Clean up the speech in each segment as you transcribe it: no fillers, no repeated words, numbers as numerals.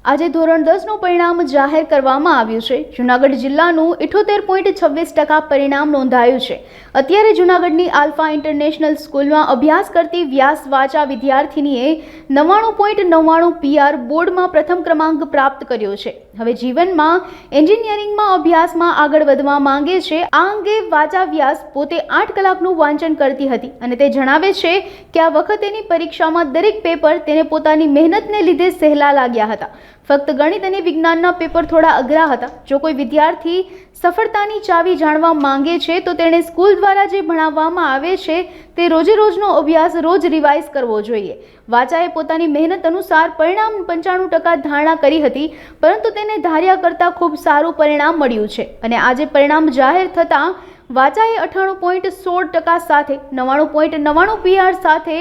આજે ધોરણ 10નું પરિણામ જાહેર કરવામાં આવ્યું છે। જૂનાગઢ જિલ્લાનું 78.26% પરિણામ નોંધાયું છે। અત્યારે જૂનાગઢની આલ્ફા ઇન્ટરનેશનલ સ્કૂલમાં અભ્યાસ કરતી વ્યાસ વાચા વિદ્યાર્થીનીએ 99.99 PR બોર્ડમાં પ્રથમ ક્રમાંક પ્રાપ્ત કર્યો છે। હવે જીવનમાં એન્જિનિયરિંગમાં અભ્યાસમાં આગળ વધવા માંગે છે। આ અંગે વાચા વ્યાસ પોતે 8 કલાકનું વાંચન કરતી હતી અને તે જણાવે છે કે આ વખતેની પરીક્ષામાં દરેક પેપર તેને પોતાની મહેનતને લીધે સહેલા લાગ્યા હતા। ફક્ત ગણિત અને વિજ્ઞાનના પેપર થોડા અઘરા હતા। જો કોઈ વિદ્યાર્થી સફળતાની ચાવી જાણવા માંગે છે તો તેણે સ્કૂલ દ્વારા જે ભણાવવામાં આવે છે તે રોજે રોજનો અભ્યાસ રોજ રિવાઇઝ કરવો જોઈએ। વાચાએ પોતાની મહેનત અનુસાર પરિણામ 95% ધારણા કરી હતી, પરંતુ તેને ધાર્યા કરતાં ખૂબ સારું પરિણામ મળ્યું છે અને આજે પરિણામ જાહેર થતાં વાચાએ 98.16% સાથે 99.99 PR સાથે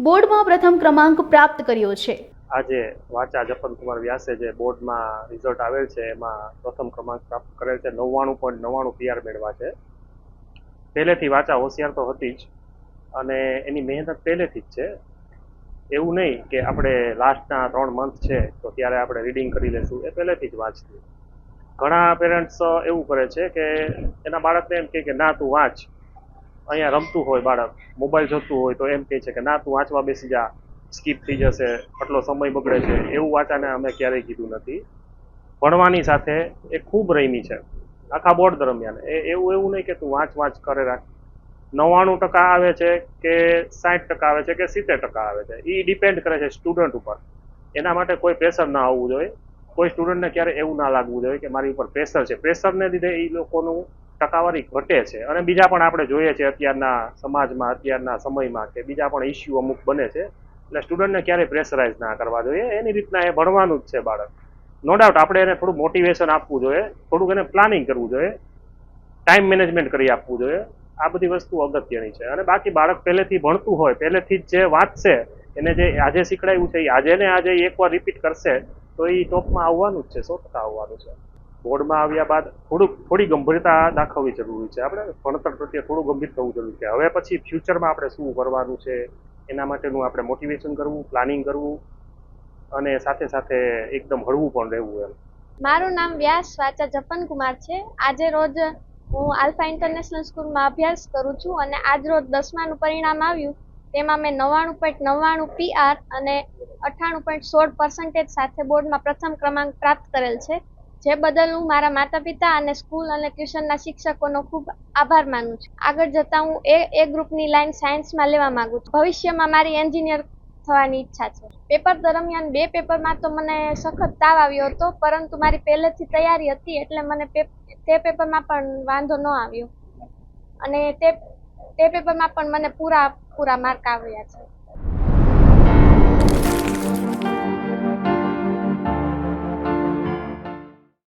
બોર્ડમાં પ્રથમ ક્રમાંક પ્રાપ્ત કર્યો છે। આજે વાચા જપનકુમાર વ્યાસે જે બોર્ડમાં રિઝલ્ટ આવેલ છે એમાં પ્રથમ ક્રમાંક પ્રાપ્ત કરેલ છે। 99.99 PR મેળવા છે। પહેલેથી વાચા હોશિયાર તો હતી જ અને એની મહેનત પહેલેથી જ છે। એવું નહીં કે આપણે લાસ્ટના 3 મંથ છે તો ત્યારે આપણે રીડિંગ કરી લેશું, એ પહેલેથી જ વાંચતી। ઘણા પેરેન્ટ્સ એવું કરે છે કે એના બાળકને એમ કહે કે ના તું વાંચ, અહીંયા રમતું હોય બાળક, મોબાઈલ જોતું હોય તો એમ કહે છે કે ના તું વાંચવા બેસી જા, સ્કીપ થઈ જશે, આટલો સમય બગડે છે। એવું વાચાને અમે ક્યારેય કીધું નથી। ભણવાની સાથે એ ખૂબ રમી છે આખા બોર્ડ દરમિયાન। એવું નહીં કે તું વાંચ કરે રાખ। 99% આવે છે કે 60% આવે છે કે 70% આવે છે, એ ડિપેન્ડ કરે છે સ્ટુડન્ટ ઉપર। એના માટે કોઈ પ્રેશર ના આવવું જોઈએ। કોઈ સ્ટુડન્ટને ક્યારે એવું ના લાગવું જોઈએ કે મારી ઉપર પ્રેશર છે। પ્રેશરને લીધે એ લોકોનું ટકાવારી ઘટે છે અને બીજા પણ આપણે જોઈએ છે અત્યારના સમાજમાં, અત્યારના સમયમાં કે બીજા પણ ઇસ્યુ અમુક બને છે। એટલે સ્ટુડન્ટને ક્યારેય પ્રેશરાઇઝ ના કરવા જોઈએ। એની રીતના એ ભણવાનું જ છે બાળક। નો ડાઉટ આપણે એને થોડું મોટિવેશન આપવું જોઈએ, થોડુંક એને પ્લાનિંગ કરવું જોઈએ, ટાઈમ મેનેજમેન્ટ કરી આપવું જોઈએ। આ બધી વસ્તુ અગત્યની છે અને બાકી બાળક પહેલેથી ભણતું હોય, પહેલેથી જ જે વાંચશે, એને જે આજે શીખડાયું છે એ આજે એકવાર રિપીટ કરશે તો એ ટોપમાં આવવાનું જ છે, 100% આવવાનું છે। બોર્ડમાં આવ્યા બાદ થોડી ગંભીરતા દાખવવી જરૂરી છે। આપણે ભણતર પ્રત્યે થોડું ગંભીર થવું જરૂરી છે। હવે પછી ફ્યુચરમાં આપણે શું કરવાનું છે એના માટેનું આપણે મોટિવેશન કરવું, પ્લાનિંગ કરવું અને સાથે સાથે એકદમ હળવું પણ રહેવું એમ। મારું નામ વ્યાસ વાચા જપનકુમાર છે। આજે રોજ હું આલ્ફા ઇન્ટરનેશનલ સ્કૂલમાં અભ્યાસ કરું છું અને આજ રોજ 10માનું પરિણામ આવ્યું તેમાં મેં 99.99 PR અને 98.16% સાથે બોર્ડમાં પ્રથમ ક્રમાંક પ્રાપ્ત કરેલ છે, જે બદલ હું મારા માતા પિતા અને સ્કૂલ અને ટ્યુશનના શિક્ષકોનો ખૂબ આભાર માનું છું। આગળ જતાં હું એ ગ્રુપની લાઈન સાયન્સમાં લેવા માંગુ છું। ભવિષ્યમાં મારી એન્જિનિયર થવાની ઈચ્છા છે। પેપર દરમિયાન 2 પેપરમાં તો મને સખત તાવ આવ્યો હતો, પરંતુ મારી પહેલેથી તૈયારી હતી એટલે મને તે પેપરમાં પણ વાંધો ન આવ્યો અને તે પેપરમાં પણ મને પૂરા માર્ક આવ્યા છે।